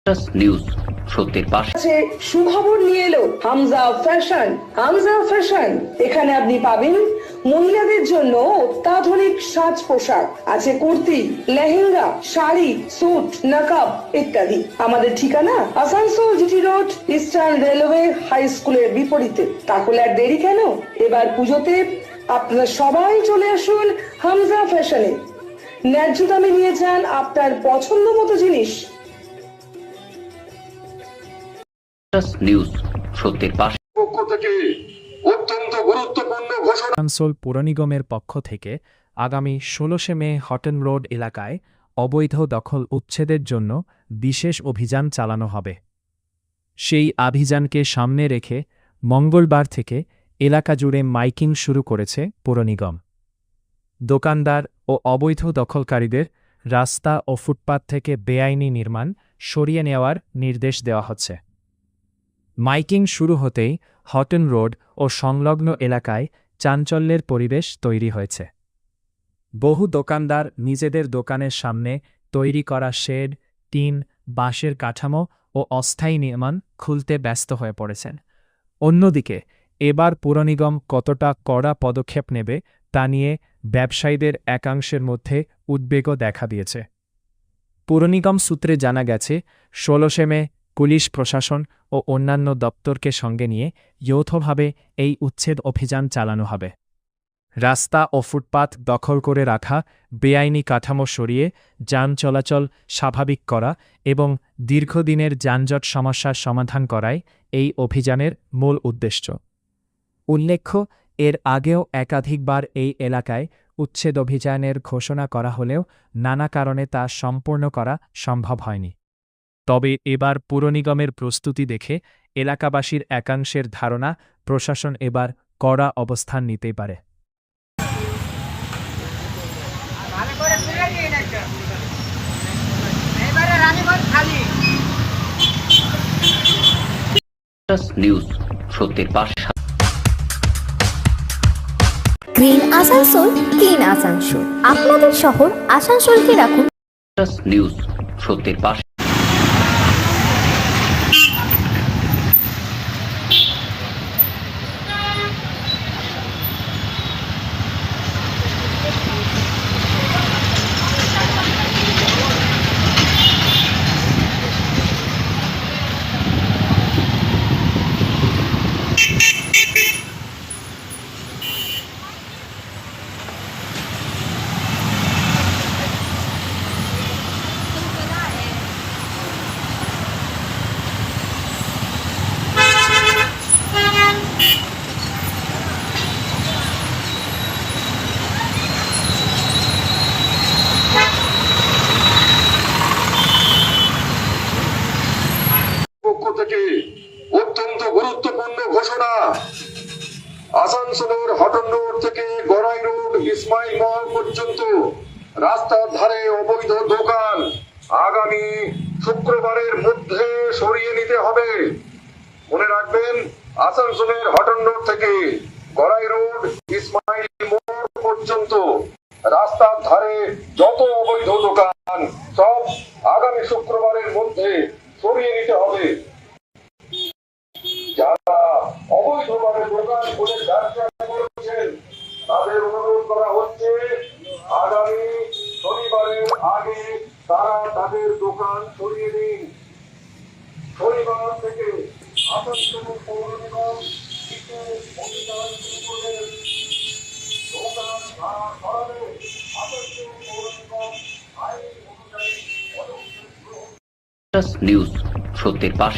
News সত্যের পাশে। সুখবর নিয়ে এলো হামজা ফ্যাশন। হামজা ফ্যাশন, এখানে আপনি পাবেন মহিলাদের জন্য অত্যাধুনিক সাজ পোশাক, আছে কুর্তি, লেহেঙ্গা, শাড়ি, স্যুট, নকাব ইত্যাদি। আমাদের ঠিকানা Asansol GT road, Eastern Railway high স্কুলের বিপরীতে। তাহলে আর দেরি কেন, এবার পুজোতে আপনারা সবাই চলে আসুন হামজা ফ্যাশনে। ন্যায্য দামে নিয়ে যান আপনার পছন্দ মতো জিনিস। নিউজ সত্যের পাশে পক্ষ থেকে অত্যন্ত গুরুত্বপূর্ণ ঘোষণা। আসানসোল পৌর নিগমের পক্ষ থেকে আগামী ১৬শে মে হটন রোড এলাকায় অবৈধ দখল উচ্ছেদের জন্য বিশেষ অভিযান চালানো হবে। সেই অভিযানকে সামনে রেখে মঙ্গলবার থেকে এলাকা জুড়ে মাইকিং শুরু করেছে পৌর নিগম। দোকানদার ও অবৈধ দখলকারীদের রাস্তা ও ফুটপাত থেকে বেআইনি নির্মাণ সরিয়ে নেওয়ার নির্দেশ দেওয়া হচ্ছে। মাইকিং শুরু হতেই হটন রোড ও সংলগ্ন এলাকায় চাঞ্চল্যের পরিবেশ তৈরি হয়েছে। বহু দোকানদার নিজেদের দোকানের সামনে তৈরি করা শেড, টিন, বাঁশের কাঠামো ও অস্থায়ী নির্মাণ খুলতে ব্যস্ত হয়ে পড়েছেন। অন্যদিকে এবার পৌর নিগম কতটা কড়া পদক্ষেপ নেবে তা নিয়ে ব্যবসায়ীদের একাংশের মধ্যে উদ্বেগও দেখা দিয়েছে। পৌর নিগম সূত্রে জানা গেছে, ১৬শে মে পুলিশ প্রশাসন ও অন্যান্য দপ্তরকে সঙ্গে নিয়ে যৌথভাবে এই উচ্ছেদ অভিযান চালানো হবে। রাস্তা ও ফুটপাত দখল করে রাখা, বেআইনি কাঠামো সরিয়ে যান চলাচল স্বাভাবিক করা এবং দীর্ঘদিনের যানজট সমস্যার সমাধান করাই এই অভিযানের মূল উদ্দেশ্য। উল্লেখ্য, এর আগেও একাধিকবার এই এলাকায় উচ্ছেদ অভিযানের ঘোষণা করা হলেও নানা কারণে তা সম্পূর্ণ করা সম্ভব হয়নি। তবে এবার পৌর নিগমের প্রস্তুতি দেখে এলাকাবাসীর একাংশের ধারণা, প্রশাসন এবার কড়া অবস্থান নিতেই পারে। নিউজ সত্যের পাশে। Green Asansol, clean Asansol. আপনাদের শহর আসানসোলকে রাখুন নিউজ সত্যের পাশে। পক্ষ থেকে অত্যন্ত গুরুত্বপূর্ণ ঘোষণা। আসানসোলের হটন রোড থেকে গড়াই রোড, ইসমাইল মহল পর্যন্ত রাস্তার ধারে অবৈধ দোকান আগামী শুক্রবারের মধ্যে সরিয়ে নিতে হবে। মনে রাখবেন, আসানসোলের হটন রোড থেকে গড়াই রোড, ইসমাইল মোড় পর্যন্ত রাস্তার ধারে যত অবৈধ দোকান সব আগামী শুক্রবারের মধ্যে সরিয়ে নিতে হবে। যারা অবৈধভাবে দোকান খুলে ব্যবসা করছেন তাদের অনুরোধ করা হচ্ছে, আগামী শনিবারের আগে তারা তাদের দোকান সরিয়ে দিন। শনিবার থেকে আসানসোল পৌর নিগম কিছু অভিযান শুরু করে দোকান ভাড়া করাবে। আসানসোল পৌর নিগম আইন অনুযায়ী পদক্ষেপ গ্রহণ। নিউজ সত্যের পাশে।